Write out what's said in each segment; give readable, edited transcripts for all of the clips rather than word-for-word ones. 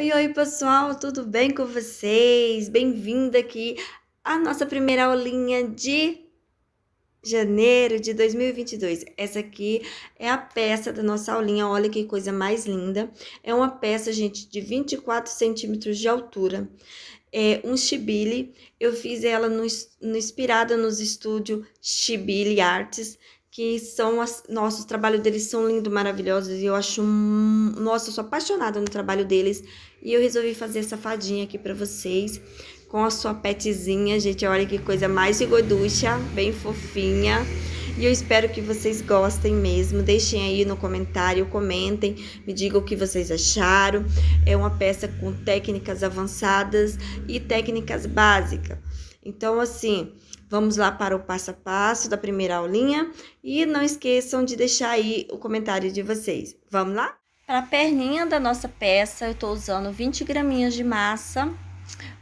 Oi, oi, pessoal, tudo bem com vocês? Bem-vinda aqui à nossa primeira aulinha de janeiro de 2022. Essa aqui é a peça da nossa aulinha, olha que coisa mais linda. É uma peça, gente, de 24 centímetros de altura. É um chibili, eu fiz ela inspirada nos estúdios Chibili Arts, que são nossos trabalhos deles são lindos, maravilhosos, e eu acho, nossa, eu sou apaixonada no trabalho deles, e eu resolvi fazer essa fadinha aqui pra vocês, com a sua petzinha, gente, olha que coisa mais gorducha, bem fofinha. E eu espero que vocês gostem mesmo. Deixem aí no comentário, comentem, me digam o que vocês acharam. É uma peça com técnicas avançadas e técnicas básicas. Então, assim, vamos lá para o passo a passo da primeira aulinha. E não esqueçam de deixar aí o comentário de vocês. Vamos lá? Para a perninha da nossa peça, eu estou usando 20 graminhas de massa.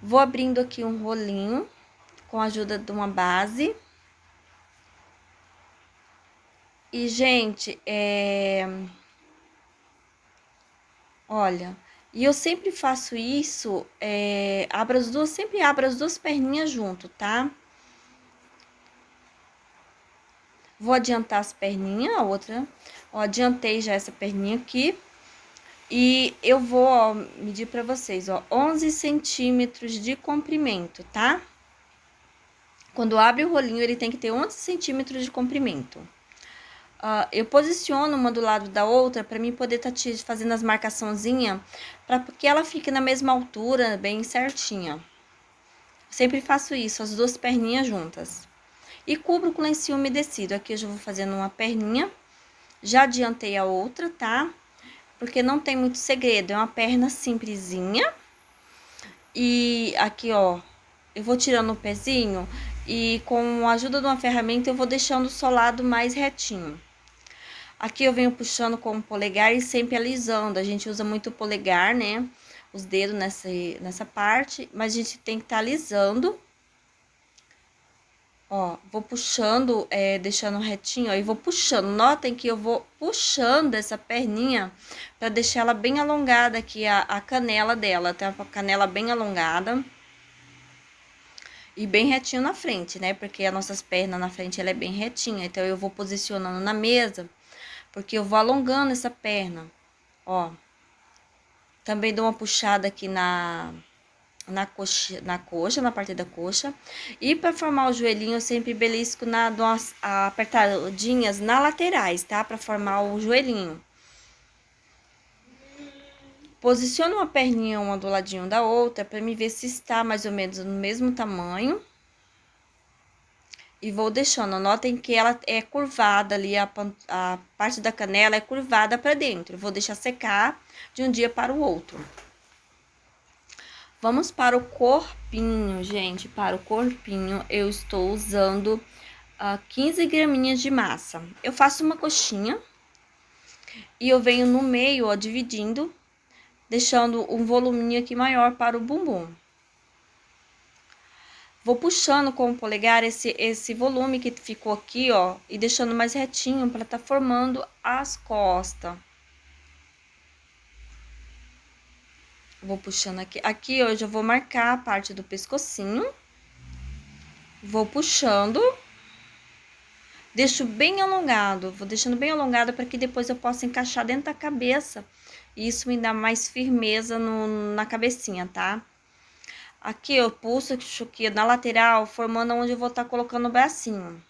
Vou abrindo aqui um rolinho com a ajuda de uma base. E, gente, olha, e eu sempre faço isso, sempre abro as duas perninhas junto, tá? Vou adiantar as perninhas, a outra, ó, adiantei já essa perninha aqui. E eu vou, ó, medir pra vocês, ó, 11 centímetros de comprimento, tá? Quando abre o rolinho, ele tem que ter 11 centímetros de comprimento. Eu posiciono uma do lado da outra para mim poder estar fazendo as marcaçãozinhas, para que ela fique na mesma altura, bem certinha. Sempre faço isso, as duas perninhas juntas. E cubro com lencinho umedecido. Aqui eu já vou fazendo uma perninha, já adiantei a outra, tá? Porque não tem muito segredo, é uma perna simplesinha. E aqui, ó, eu vou tirando o pezinho e com a ajuda de uma ferramenta eu vou deixando o solado mais retinho. Aqui eu venho puxando com o polegar e sempre alisando. A gente usa muito o polegar, né? Os dedos nessa parte, mas a gente tem que estar alisando. Ó, vou puxando, deixando retinho, ó, e vou puxando. Notem que eu vou puxando essa perninha pra deixar ela bem alongada aqui, a canela dela. Tem a canela bem alongada. E bem retinho na frente, né? Porque as nossas pernas na frente, ela é bem retinha. Então, eu vou posicionando na mesa, porque eu vou alongando essa perna, ó. Também dou uma puxada aqui na coxa, na parte da coxa. E para formar o joelhinho, eu sempre belisco dou umas apertadinhas na laterais, tá? Para formar o joelhinho. Posiciono uma perninha uma do ladinho da outra, para me ver se está mais ou menos no mesmo tamanho. E vou deixando, notem que ela é curvada ali, a parte da canela é curvada para dentro. Vou deixar secar de um dia para o outro. Vamos para o corpinho, gente. Para o corpinho, eu estou usando 15 graminhas de massa. Eu faço uma coxinha e eu venho no meio, ó, dividindo, deixando um voluminho aqui maior para o bumbum. Vou puxando com o polegar esse volume que ficou aqui, ó, e deixando mais retinho para tá formando as costas. Vou puxando aqui. Aqui, ó, eu já vou marcar a parte do pescocinho. Vou puxando. Deixo bem alongado. Vou deixando bem alongado para que depois eu possa encaixar dentro da cabeça. E isso me dá mais firmeza na cabecinha, tá? Aqui eu pulso aqui na lateral, formando onde eu vou estar colocando o bracinho.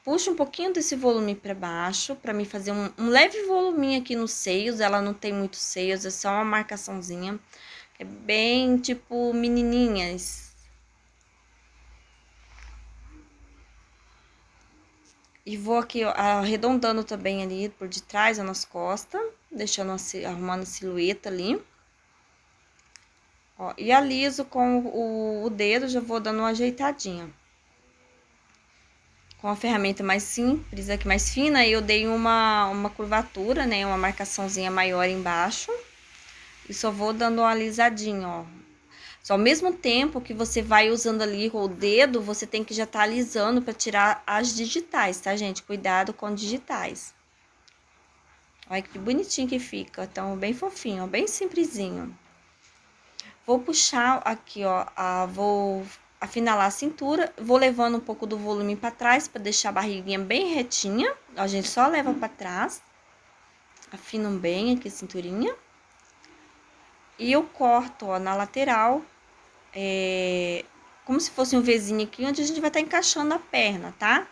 Puxo um pouquinho desse volume para baixo, para me fazer um leve voluminho aqui nos seios. Ela não tem muitos seios, é só uma marcaçãozinha. É bem tipo menininhas. E vou aqui, ó, arredondando também ali por detrás, nas costas, deixando arrumando a silhueta ali. Ó, e aliso com o dedo, já vou dando uma ajeitadinha. Com a ferramenta mais simples, aqui mais fina, eu dei uma curvatura, né, uma marcaçãozinha maior embaixo. E só vou dando uma alisadinha, ó. Só ao mesmo tempo que você vai usando ali o dedo, você tem que já tá alisando para tirar as digitais, tá, gente? Cuidado com digitais. Olha que bonitinho que fica, então bem fofinho, ó, bem simplesinho. Vou puxar aqui, ó, vou afinalar a cintura, vou levando um pouco do volume pra trás, pra deixar a barriguinha bem retinha. Ó, a gente só leva pra trás, afinam bem aqui a cinturinha. E eu corto, ó, na lateral, como se fosse um Vzinho aqui, onde a gente vai estar encaixando a perna, tá?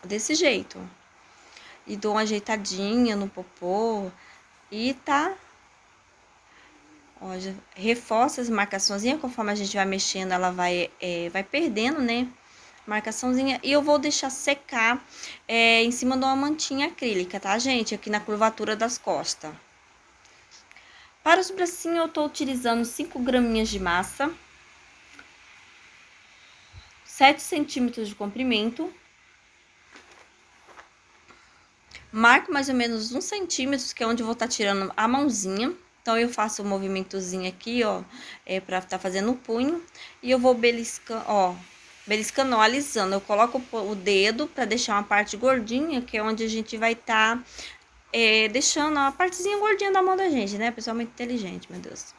Desse jeito. E dou uma ajeitadinha no popô e tá... Ó, já reforça as marcaçãozinhas, conforme a gente vai mexendo, ela vai perdendo, né? Marcaçãozinha. E eu vou deixar secar em cima de uma mantinha acrílica, tá, gente? Aqui na curvatura das costas. Para os bracinhos, eu tô utilizando 5 graminhas de massa, 7 centímetros de comprimento. Marco mais ou menos 1 centímetro, que é onde eu vou estar tirando a mãozinha. Então, eu faço um movimentozinho aqui, ó, pra estar fazendo o punho. E eu vou beliscando, ó, beliscando, alisando. Eu coloco o dedo pra deixar uma parte gordinha, que é onde a gente vai estar deixando a partezinha gordinha da mão da gente, né? Pessoal muito inteligente, meu Deus.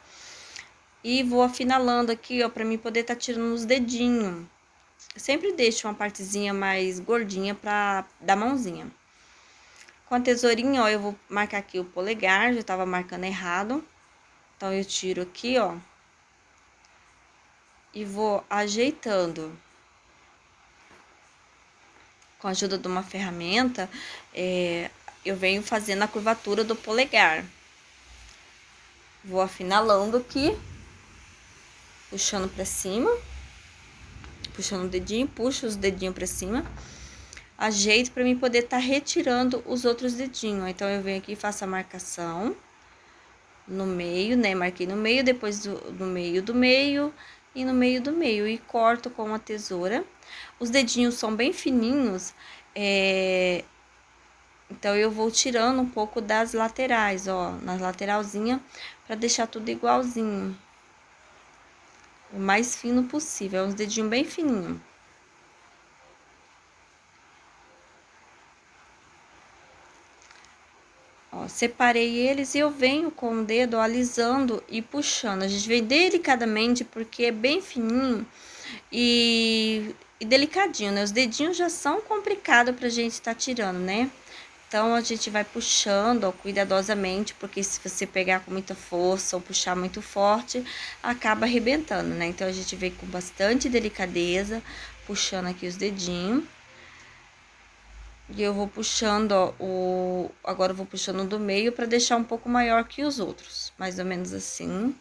E vou afinalando aqui, ó, pra mim poder estar tirando os dedinhos. Eu sempre deixo uma partezinha mais gordinha da mãozinha. Com a tesourinha, ó, eu vou marcar aqui o polegar, já tava marcando errado. Então, eu tiro aqui, ó. E vou ajeitando. Com a ajuda de uma ferramenta, eu venho fazendo a curvatura do polegar. Vou afinalando aqui. Puxando pra cima. Puxando o dedinho, puxo os dedinhos pra cima. Ajeito pra mim poder estar retirando os outros dedinhos. Então, eu venho aqui e faço a marcação no meio, né? Marquei no meio, depois do meio do meio e no meio do meio. E corto com a tesoura. Os dedinhos são bem fininhos, então, eu vou tirando um pouco das laterais, ó, nas lateralzinhas, pra deixar tudo igualzinho. O mais fino possível, é uns dedinhos bem fininhos. Ó, separei eles e eu venho com o dedo alisando e puxando. A gente vem delicadamente porque é bem fininho e delicadinho, né? Os dedinhos já são complicados pra gente estar tirando, né? Então, a gente vai puxando, ó, cuidadosamente, porque se você pegar com muita força ou puxar muito forte, acaba arrebentando, né? Então, a gente vem com bastante delicadeza, puxando aqui os dedinhos. E eu vou puxando, ó, agora eu vou puxando do meio pra deixar um pouco maior que os outros, mais ou menos assim.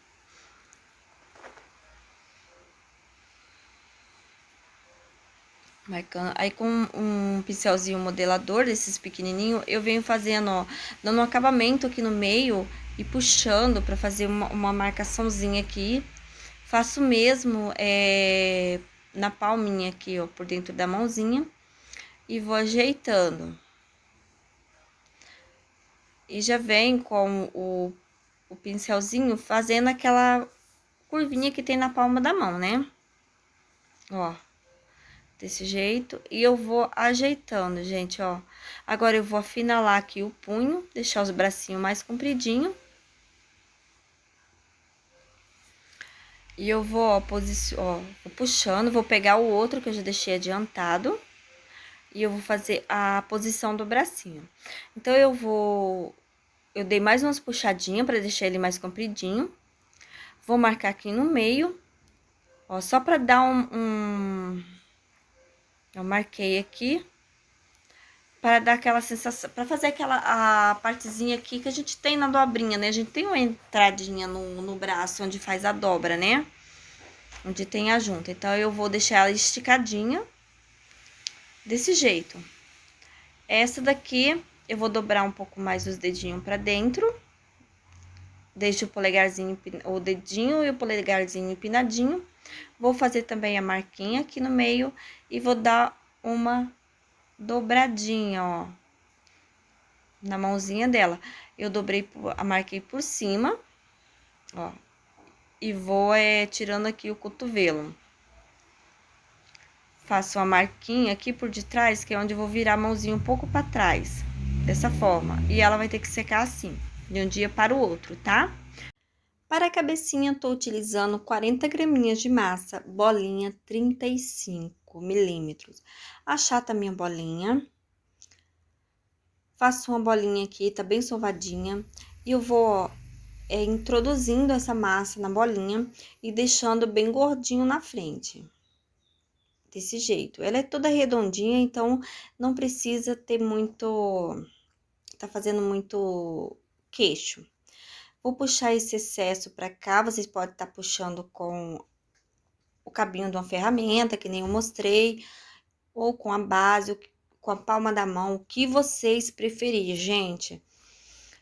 Marcando, aí com um pincelzinho modelador, desses pequenininhos, eu venho fazendo, ó, dando um acabamento aqui no meio e puxando pra fazer uma marcaçãozinha aqui. Faço mesmo na palminha aqui, ó, por dentro da mãozinha. E vou ajeitando. E já vem com o pincelzinho fazendo aquela curvinha que tem na palma da mão, né? Ó. Desse jeito, e eu vou ajeitando, gente, ó. Agora, eu vou afinalar aqui o punho, deixar os bracinhos mais compridinhos. E eu vou, ó, vou puxando, vou pegar o outro que eu já deixei adiantado. E eu vou fazer a posição do bracinho. Então, eu dei mais umas puxadinhas pra deixar ele mais compridinho. Vou marcar aqui no meio, ó, só pra dar eu marquei aqui, para dar aquela sensação, para fazer a partezinha aqui que a gente tem na dobrinha, né? A gente tem uma entradinha no braço onde faz a dobra, né? Onde tem a junta. Então, eu vou deixar ela esticadinha, desse jeito. Essa daqui, eu vou dobrar um pouco mais os dedinhos pra dentro. Deixo o dedinho e o polegarzinho empinadinho. Vou fazer também a marquinha aqui no meio e vou dar uma dobradinha, ó, na mãozinha dela. Eu marquei por cima, ó, e vou tirando aqui o cotovelo. Faço uma marquinha aqui por detrás, que é onde eu vou virar a mãozinha um pouco pra trás. dessa forma. E ela vai ter que secar assim, de um dia para o outro, tá? Para a cabecinha, tô utilizando 40 graminhas de massa, bolinha 35 milímetros. Achata a minha bolinha. Faço uma bolinha aqui, tá bem sovadinha. E eu vou introduzindo essa massa na bolinha e deixando bem gordinho na frente. Desse jeito. Ela é toda redondinha, então não precisa ter muito... Tá fazendo muito queixo. Vou puxar esse excesso pra cá, vocês podem estar puxando com o cabinho de uma ferramenta, que nem eu mostrei, ou com a base, com a palma da mão, o que vocês preferirem, gente.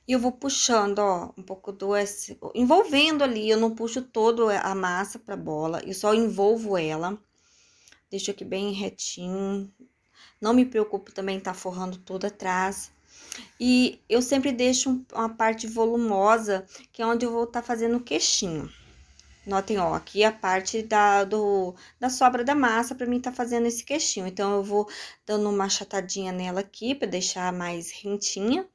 E eu vou puxando, ó, um pouco envolvendo ali, eu não puxo toda a massa pra bola, eu só envolvo ela. Deixo aqui bem retinho. Não me preocupo também tá forrando tudo atrás. E eu sempre deixo uma parte volumosa, que é onde eu vou estar fazendo o queixinho. Notem, ó, aqui a parte da sobra da massa pra mim tá fazendo esse queixinho. Então, eu vou dando uma achatadinha nela aqui pra deixar mais rentinha.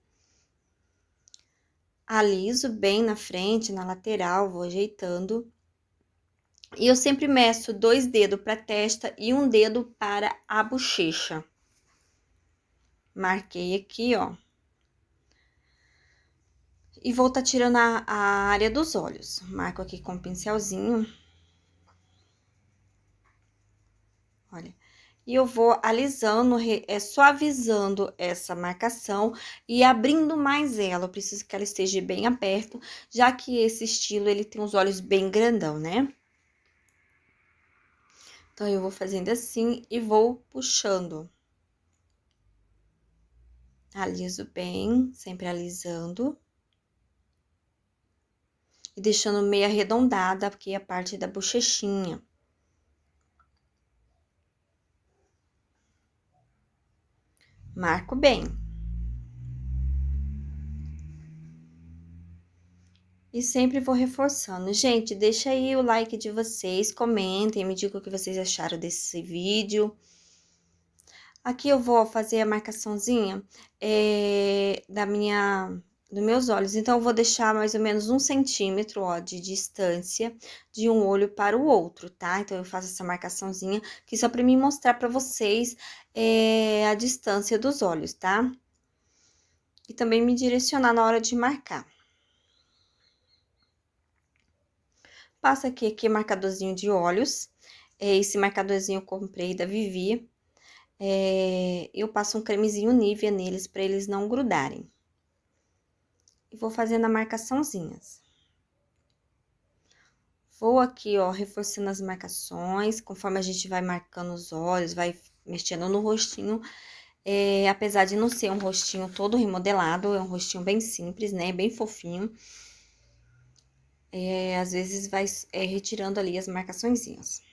Aliso bem na frente, na lateral, vou ajeitando. E eu sempre meço 2 dedos pra testa e 1 dedo para a bochecha. Marquei aqui, ó. E vou tá tirando a área dos olhos. Marco aqui com o pincelzinho. Olha. E eu vou alisando, suavizando essa marcação e abrindo mais ela. Eu preciso que ela esteja bem aberta, já que esse estilo, ele tem os olhos bem grandão, né? Então, eu vou fazendo assim e vou puxando. Aliso bem, sempre alisando. E deixando meio arredondada aqui a parte da bochechinha. Marco bem. E sempre vou reforçando. Gente, deixa aí o like de vocês, comentem, me digam o que vocês acharam desse vídeo. Aqui eu vou fazer a marcaçãozinha dos meus olhos. Então, eu vou deixar mais ou menos 1 centímetro, ó, de distância de um olho para o outro, tá? Então, eu faço essa marcaçãozinha aqui só pra mim mostrar pra vocês a distância dos olhos, tá? E também me direcionar na hora de marcar. Passa aqui marcadorzinho de olhos. Esse marcadorzinho eu comprei da Vivi. Eu passo um cremezinho Nivea neles pra eles não grudarem. E vou fazendo a marcaçãozinhas. Vou aqui, ó, reforçando as marcações, conforme a gente vai marcando os olhos, vai mexendo no rostinho. Apesar de não ser um rostinho todo remodelado, é um rostinho bem simples, né? Bem fofinho. Às vezes vai retirando ali as marcaçõezinhas.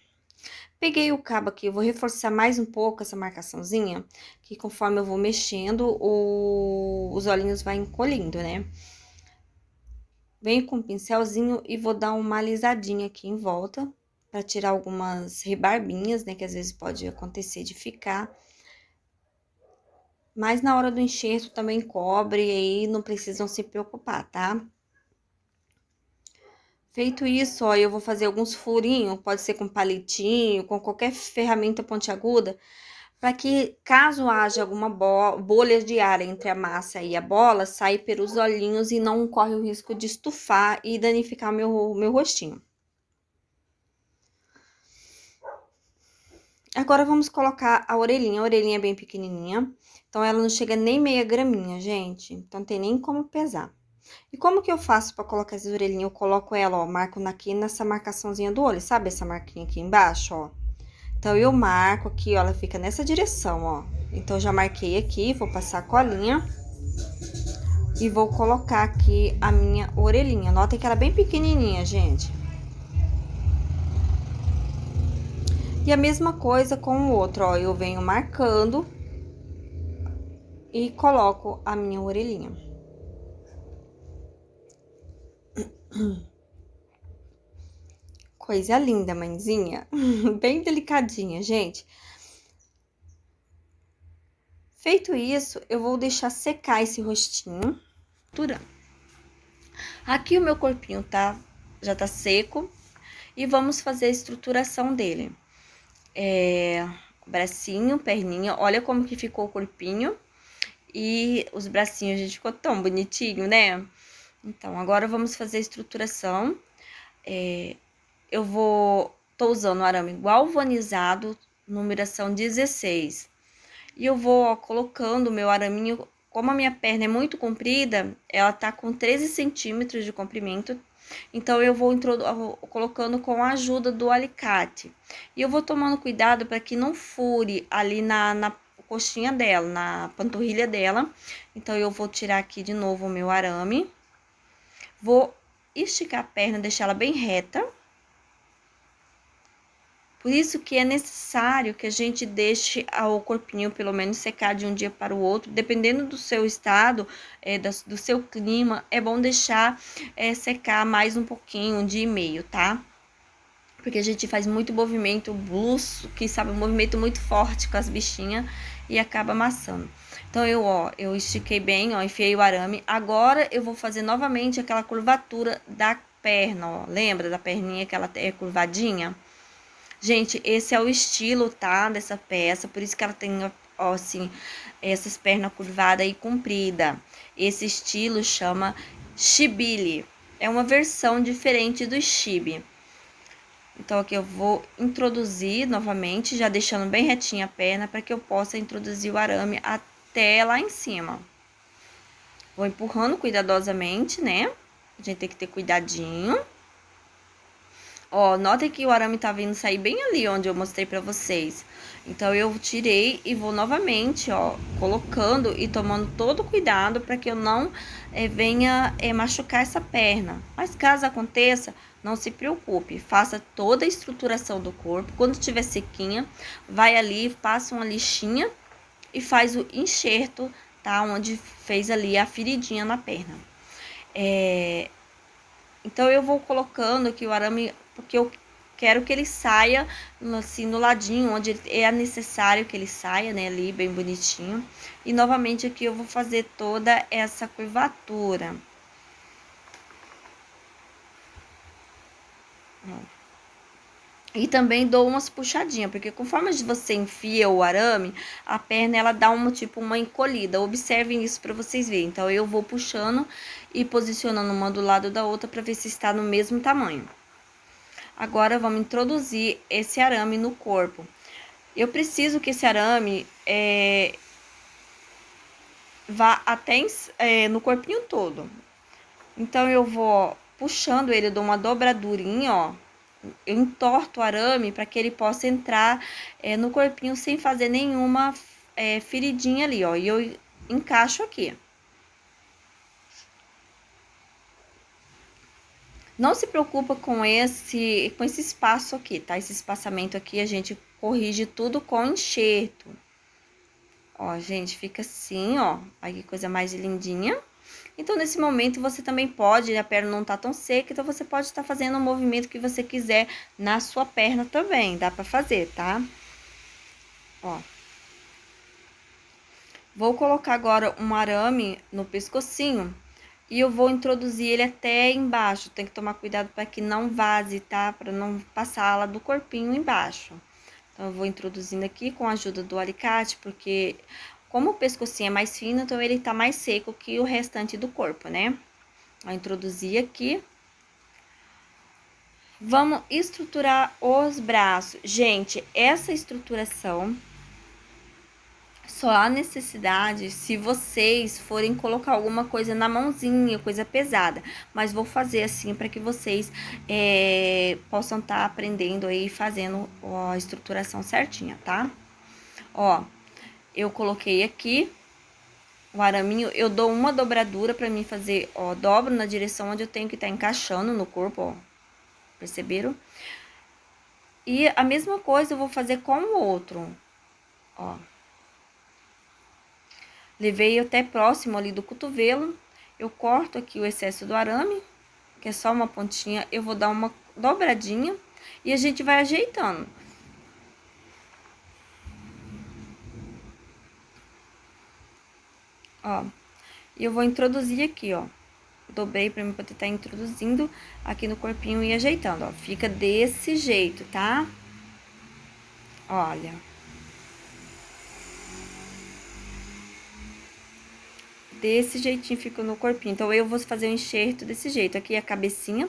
Peguei o cabo aqui, eu vou reforçar mais um pouco essa marcaçãozinha, que conforme eu vou mexendo, os olhinhos vai encolhendo, né? Venho com o pincelzinho e vou dar uma alisadinha aqui em volta, pra tirar algumas rebarbinhas, né, que às vezes pode acontecer de ficar. Mas na hora do enxerto também cobre, e aí não precisam se preocupar, tá? Feito isso, ó, eu vou fazer alguns furinhos, pode ser com palitinho, com qualquer ferramenta pontiaguda, para que caso haja alguma bolha de ar entre a massa e a bola, sai pelos olhinhos e não corre o risco de estufar e danificar meu rostinho. Agora, vamos colocar a orelhinha é bem pequenininha, então ela não chega nem meia graminha, gente, então não tem nem como pesar. E como que eu faço pra colocar essa orelhinha? Eu coloco ela, ó, marco aqui nessa marcaçãozinha do olho, sabe essa marquinha aqui embaixo, ó? Então, eu marco aqui, ó, ela fica nessa direção, ó. Então, já marquei aqui, vou passar a colinha. E vou colocar aqui a minha orelhinha. Notem que ela é bem pequenininha, gente. E a mesma coisa com o outro, ó. Eu venho marcando e coloco a minha orelhinha. Coisa linda, mãezinha. Bem delicadinha, gente. Feito isso, eu vou deixar secar esse rostinho. Aqui o meu corpinho já tá seco. E vamos fazer a estruturação dele. Bracinho, perninha, olha como que ficou o corpinho. E os bracinhos, gente, ficou tão bonitinho, né? Então, agora vamos fazer a estruturação. Tô usando o arame galvanizado, numeração 16. E eu vou, ó, colocando o meu araminho, como a minha perna é muito comprida, ela tá com 13 centímetros de comprimento. Então, eu vou colocando com a ajuda do alicate. E eu vou tomando cuidado para que não fure ali na coxinha dela, na panturrilha dela. Então, eu vou tirar aqui de novo o meu arame. Vou esticar a perna, deixar ela bem reta. Por isso que é necessário que a gente deixe o corpinho pelo menos secar de um dia para o outro. Dependendo do seu estado, do seu clima, é bom deixar secar mais um pouquinho, um dia e meio, tá? Porque a gente faz muito movimento brusco, que sabe, um movimento muito forte com as bichinhas e acaba amassando. Então, eu estiquei bem, ó, enfiei o arame. Agora, eu vou fazer novamente aquela curvatura da perna, ó. Lembra da perninha que ela é curvadinha? Gente, esse é o estilo, tá, dessa peça, por isso que ela tem, ó, assim, essas pernas curvadas e comprida. Esse estilo chama shibili. É uma versão diferente do shibi. Então, aqui eu vou introduzir novamente, já deixando bem retinha a perna, para que eu possa introduzir o arame até lá em cima. Vou empurrando cuidadosamente, né? A gente tem que ter cuidadinho. Ó, notem que o arame tá vindo sair bem ali onde eu mostrei pra vocês. Então, eu tirei e vou novamente, ó, colocando e tomando todo o cuidado para que eu não venha machucar essa perna. Mas caso aconteça, não se preocupe, faça toda a estruturação do corpo. Quando estiver sequinha, vai ali, passa uma lixinha e faz o enxerto, tá? Onde fez ali a feridinha na perna. Então, eu vou colocando aqui o arame, porque eu quero que ele saia, assim, no ladinho, onde é necessário que ele saia, né, ali, bem bonitinho. E, novamente, aqui eu vou fazer toda essa curvatura. E também dou umas puxadinhas, porque conforme você enfia o arame, a perna, ela dá uma encolhida. Observem isso para vocês verem. Então, eu vou puxando e posicionando uma do lado da outra para ver se está no mesmo tamanho. Agora, vamos introduzir esse arame no corpo. Eu preciso que esse arame vá até no corpinho todo. Então, eu vou puxando ele, dou uma dobradurinha, ó. Eu entorto o arame para que ele possa entrar no corpinho sem fazer nenhuma feridinha ali, ó. E eu encaixo aqui. Não se preocupa com esse espaço aqui, tá? Esse espaçamento aqui a gente corrige tudo com enxerto. Ó, gente, fica assim, ó. Aí que coisa mais lindinha. Então, nesse momento, você também pode, a perna não tá tão seca, então você pode estar fazendo o movimento que você quiser na sua perna também. Dá pra fazer, tá? Ó. Vou colocar agora um arame no pescocinho. E eu vou introduzir ele até embaixo. Tem que tomar cuidado para que não vaze, tá? Para não passar a ala do corpinho embaixo. Então, eu vou introduzindo aqui com a ajuda do alicate, porque como o pescocinho é mais fino, então ele tá mais seco que o restante do corpo, né? Vou introduzir aqui. Vamos estruturar os braços. Gente, essa estruturação só há necessidade se vocês forem colocar alguma coisa na mãozinha, coisa pesada. Mas vou fazer assim para que vocês possam estar aprendendo aí, fazendo a estruturação certinha, tá? Ó, eu coloquei aqui o araminho, eu dou uma dobradura para mim fazer, ó, dobro na direção onde eu tenho que estar encaixando no corpo, ó. Perceberam? E a mesma coisa eu vou fazer com o outro, ó. Levei até próximo ali do cotovelo, eu corto aqui o excesso do arame, que é só uma pontinha, eu vou dar uma dobradinha e a gente vai ajeitando. ó. E eu vou introduzir aqui, ó. Dobrei pra mim poder estar introduzindo aqui no corpinho e ajeitando, ó. Fica desse jeito, tá? Olha. Desse jeitinho fica no corpinho. Então, eu vou fazer o enxerto desse jeito. Aqui é a cabecinha.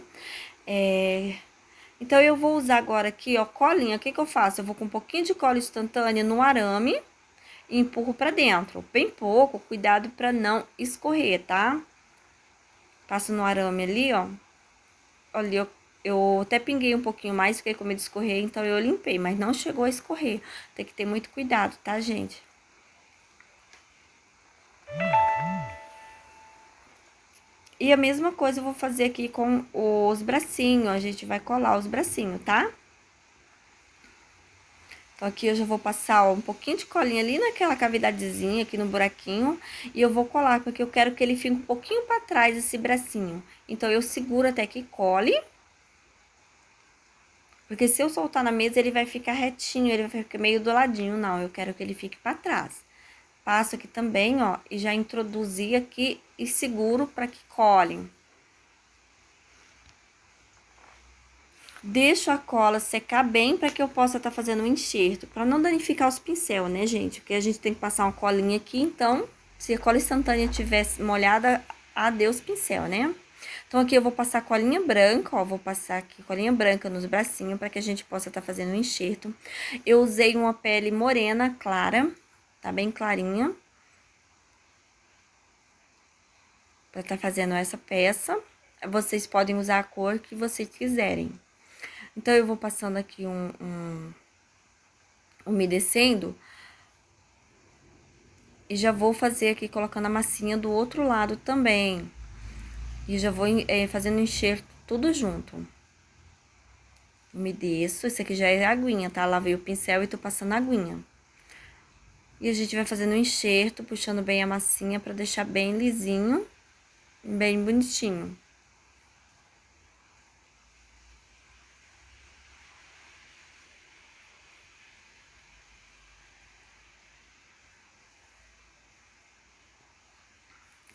Então, eu vou usar agora aqui, ó, colinha. O que que eu faço? Eu vou com um pouquinho de cola instantânea no arame e empurro pra dentro. Bem pouco, cuidado pra não escorrer, tá? Passo no arame ali, ó. Olha, eu até pinguei um pouquinho mais, fiquei com medo de escorrer, então eu limpei, mas não chegou a escorrer. Tem que ter muito cuidado, tá, gente? E a mesma coisa eu vou fazer aqui com os bracinhos, a gente vai colar os bracinhos, tá? Então, aqui eu já vou passar, ó, um pouquinho de colinha ali naquela cavidadezinha, aqui no buraquinho. E eu vou colar, porque eu quero que ele fique um pouquinho pra trás, esse bracinho. Então, eu seguro até que cole. Porque se eu soltar na mesa, ele vai ficar retinho, ele vai ficar meio do ladinho. Não, eu quero que ele fique pra trás. Passo aqui também, ó, e já introduzi aqui e seguro pra que colhem. Deixo a cola secar bem para que eu possa estar fazendo o enxerto, para não danificar os pincel, né, gente? Porque a gente tem que passar uma colinha aqui, então, se a cola instantânea tivesse molhada, adeus pincel, né? Então, aqui eu vou passar colinha branca, ó, vou passar aqui colinha branca nos bracinhos para que a gente possa estar fazendo o enxerto. Eu usei uma pele morena clara, tá bem clarinha, para estar fazendo essa peça. Vocês podem usar a cor que vocês quiserem. Então, eu vou passando aqui umedecendo. E já vou fazer aqui, colocando a massinha do outro lado também. E já vou fazendo enxerto tudo junto. Umedeço, esse aqui já é a aguinha, tá? Lavei o pincel e tô passando a aguinha. E a gente vai fazendo o enxerto, puxando bem a massinha pra deixar bem lisinho, bem bonitinho.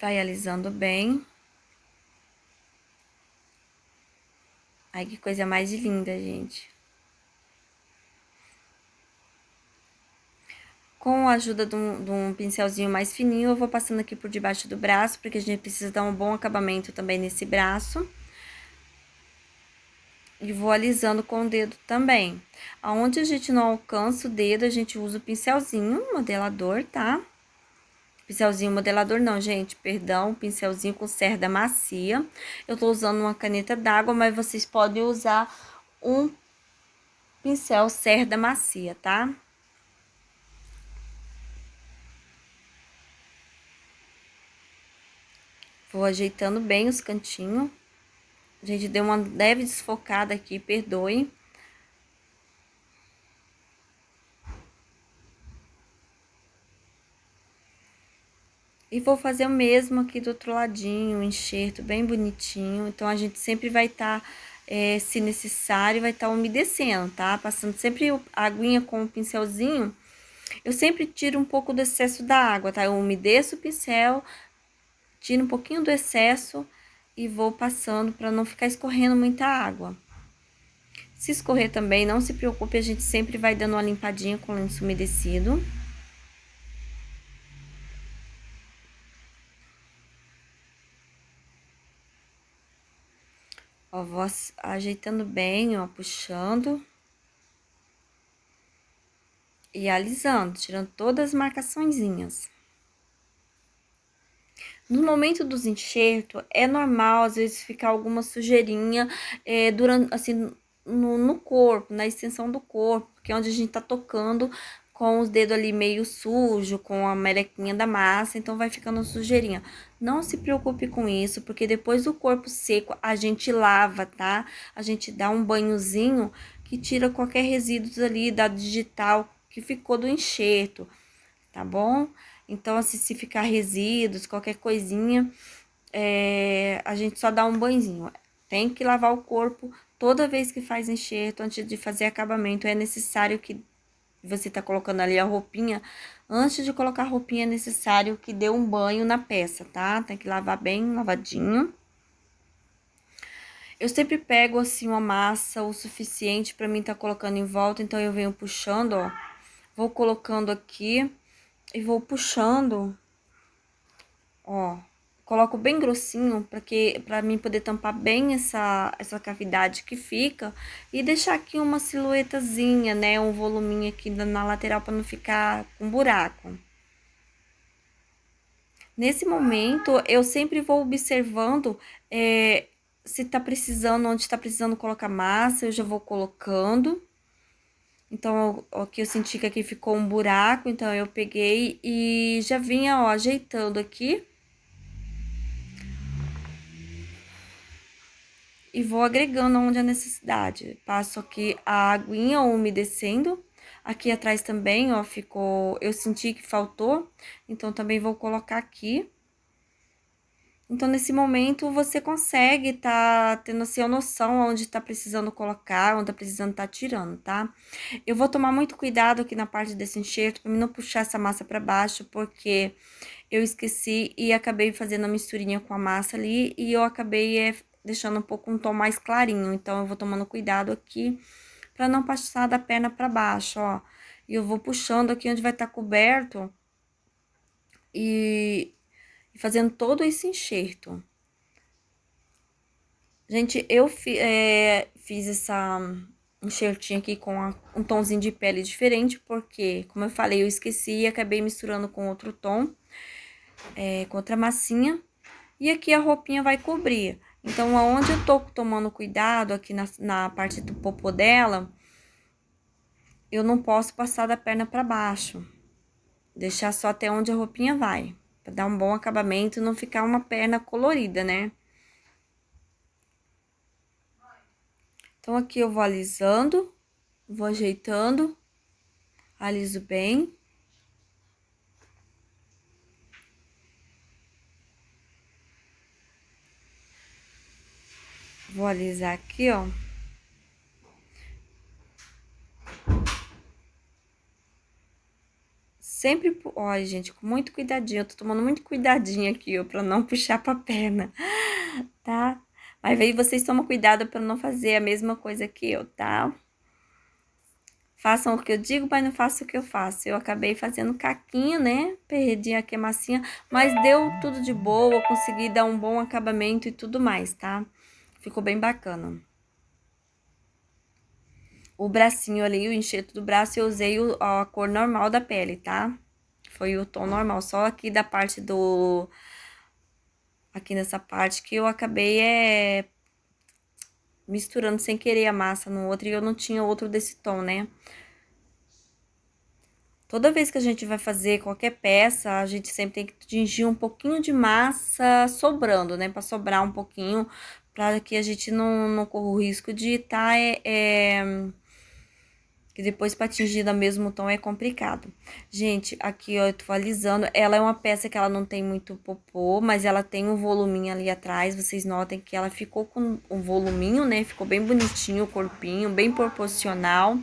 Vai alisando bem. Ai, que coisa mais linda, gente. Com a ajuda de um pincelzinho mais fininho, eu vou passando aqui por debaixo do braço, porque a gente precisa dar um bom acabamento também nesse braço. E vou alisando com o dedo também. Aonde a gente não alcança o dedo, a gente usa o pincelzinho modelador, tá? Pincelzinho modelador não, gente, perdão, pincelzinho com cerda macia. Eu tô usando uma caneta d'água, mas vocês podem usar um pincel cerda macia, tá? Vou ajeitando bem os cantinhos. A gente deu uma leve desfocada aqui, perdoe. E vou fazer o mesmo aqui do outro ladinho, um enxerto bem bonitinho. Então, a gente sempre vai estar, se necessário, vai estar umedecendo, tá? Passando sempre a aguinha com o pincelzinho. Eu sempre tiro um pouco do excesso da água, tá? Eu umedeço o pincel, tiro um pouquinho do excesso e vou passando para não ficar escorrendo muita água. Se escorrer também, não se preocupe, a gente sempre vai dando uma limpadinha com lenço umedecido. Ó, vou ajeitando bem, ó, puxando. E alisando, tirando todas as marcaçõezinhas. No momento dos enxertos, é normal, às vezes, ficar alguma sujeirinha durante, assim, no corpo, na extensão do corpo, porque é onde a gente tá tocando com os dedos ali meio sujo, com a melequinha da massa, então vai ficando sujeirinha. Não se preocupe com isso, porque depois do corpo seco, a gente lava, tá? A gente dá um banhozinho que tira qualquer resíduos ali da digital que ficou do enxerto, tá bom? Então, assim, se ficar resíduos, qualquer coisinha, a gente só dá um banhozinho. Tem que lavar o corpo toda vez que faz enxerto, antes de fazer acabamento. É necessário que você tá colocando ali a roupinha, Antes de colocar a roupinha, é necessário que dê um banho na peça, tá? Tem que lavar bem lavadinho. Eu sempre pego, assim, uma massa o suficiente pra mim tá colocando em volta, então eu venho puxando, ó. Vou colocando aqui e vou puxando, ó. Coloco bem grossinho pra mim poder tampar bem essa cavidade que fica e deixar aqui uma silhuetazinha, né? Um voluminho aqui na lateral pra não ficar com buraco. Nesse momento, eu sempre vou observando se tá precisando, onde tá precisando colocar massa, eu já vou colocando. Então, aqui eu senti que aqui ficou um buraco, então eu peguei e já vinha, ó, ajeitando aqui. E vou agregando onde é necessidade. Passo aqui a aguinha umedecendo. Aqui atrás também, ó, ficou... Eu senti que faltou, então também vou colocar aqui. Então, nesse momento, você consegue tá tendo, assim, a noção onde tá precisando colocar, onde tá precisando tá tirando, tá? Eu vou tomar muito cuidado aqui na parte desse enxerto, pra mim não puxar essa massa pra baixo, porque eu esqueci e acabei fazendo a misturinha com a massa ali, e eu acabei deixando um pouco um tom mais clarinho. Então, eu vou tomando cuidado aqui, pra não passar da perna pra baixo, ó. E eu vou puxando aqui onde vai estar coberto, e fazendo todo esse enxerto. Gente, eu fiz essa enxertinho aqui com um tomzinho de pele diferente, porque, como eu falei, eu esqueci e acabei misturando com outro tom, com outra massinha. E aqui a roupinha vai cobrir. Então, aonde eu tô tomando cuidado aqui na parte do popô dela, eu não posso passar da perna pra baixo. Deixar só até onde a roupinha vai, pra dar um bom acabamento e não ficar uma perna colorida, né? Então, aqui eu vou alisando, vou ajeitando, aliso bem. Vou alisar aqui, ó. Sempre, olha, gente, com muito cuidadinho. Eu tô tomando muito cuidadinho aqui, ó, pra não puxar pra perna, tá? Mas aí vocês tomam cuidado pra não fazer a mesma coisa que eu, tá? Façam o que eu digo, mas não façam o que eu faço. Eu acabei fazendo caquinho, né? Perdi aqui a massinha, mas deu tudo de boa, consegui dar um bom acabamento e tudo mais, tá? Ficou bem bacana. O bracinho ali, o enxerto do braço, eu usei a cor normal da pele, tá? Foi o tom normal, só aqui da parte do... Aqui nessa parte que eu acabei misturando sem querer a massa no outro e eu não tinha outro desse tom, né? Toda vez que a gente vai fazer qualquer peça, a gente sempre tem que tingir um pouquinho de massa sobrando, né? Pra sobrar um pouquinho, pra que a gente não corra o risco de estar... que depois pra tingir no mesmo tom é complicado. Gente, aqui ó, eu tô alisando. Ela é uma peça que ela não tem muito popô, mas ela tem um voluminho ali atrás. Vocês notem que ela ficou com um voluminho, né? Ficou bem bonitinho o corpinho, bem proporcional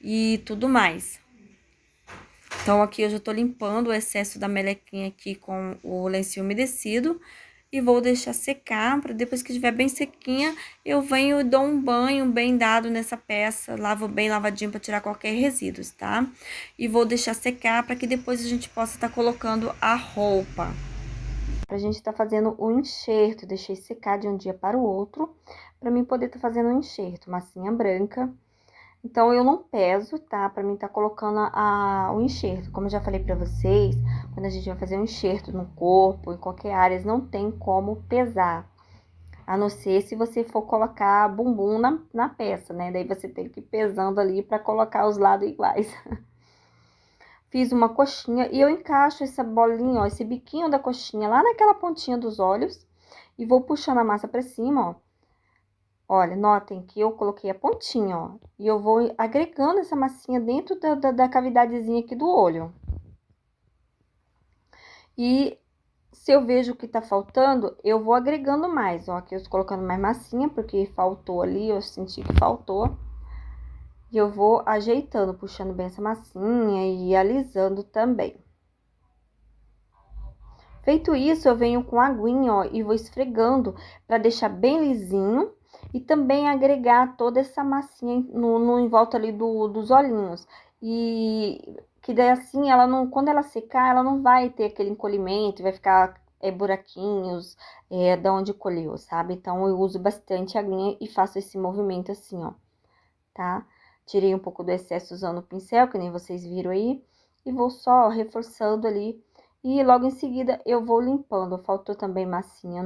e tudo mais. Então, aqui eu já tô limpando o excesso da melequinha aqui com o lencinho umedecido. E vou deixar secar, para depois que estiver bem sequinha, eu venho e dou um banho bem dado nessa peça, lavo bem lavadinho para tirar qualquer resíduos, tá? E vou deixar secar para que depois a gente possa estar colocando a roupa. Pra gente tá fazendo o enxerto, deixei secar de um dia para o outro, para mim poder tá fazendo o enxerto, massinha branca. Então, eu não peso, tá? Pra mim tá colocando o enxerto. Como eu já falei pra vocês, quando a gente vai fazer um enxerto no corpo, em qualquer área, não tem como pesar. A não ser se você for colocar bumbum na peça, né? Daí você tem que ir pesando ali pra colocar os lados iguais. Fiz uma coxinha e eu encaixo essa bolinha, ó, esse biquinho da coxinha lá naquela pontinha dos olhos. E vou puxando a massa pra cima, ó. Olha, notem que eu coloquei a pontinha, ó, e eu vou agregando essa massinha dentro da cavidadezinha aqui do olho. E se eu vejo que tá faltando, eu vou agregando mais, ó, aqui eu tô colocando mais massinha, porque faltou ali, eu senti que faltou. E eu vou ajeitando, puxando bem essa massinha e alisando também. Feito isso, eu venho com aguinha, ó, e vou esfregando para deixar bem lisinho e também agregar toda essa massinha no em volta ali dos olhinhos. E que daí assim, ela não, quando ela secar, ela não vai ter aquele encolhimento, vai ficar buraquinhos da onde colheu, sabe? Então eu uso bastante aguinha e faço esse movimento assim, ó, tá? Tirei um pouco do excesso usando o pincel, que nem vocês viram aí, e vou só reforçando ali. E logo em seguida eu vou limpando. Faltou também massinha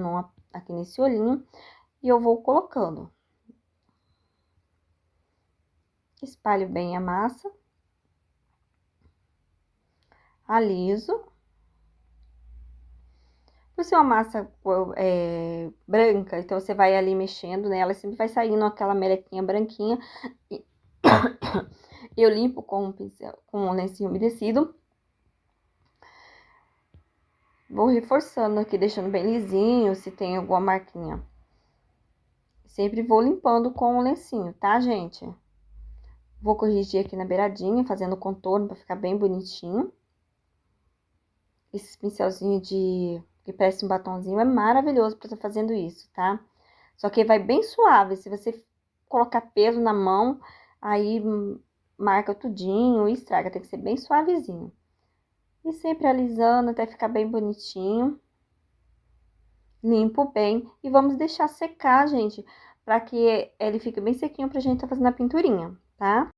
aqui nesse olhinho, e eu vou colocando. Espalho bem a massa. Aliso. Por ser uma massa branca, então você vai ali mexendo nela, sempre vai saindo aquela melequinha branquinha. E eu limpo com um pincel, com um lencinho umedecido. Vou reforçando aqui, deixando bem lisinho, se tem alguma marquinha. Sempre vou limpando com o lencinho, tá, gente? Vou corrigir aqui na beiradinha, fazendo contorno pra ficar bem bonitinho. Esse pincelzinho que parece um batonzinho é maravilhoso pra estar fazendo isso, tá? Só que vai bem suave, se você colocar peso na mão, aí marca tudinho e estraga, tem que ser bem suavezinho. E sempre alisando até ficar bem bonitinho. Limpo bem e vamos deixar secar, gente, para que ele fique bem sequinho pra gente tá fazendo a pinturinha, tá?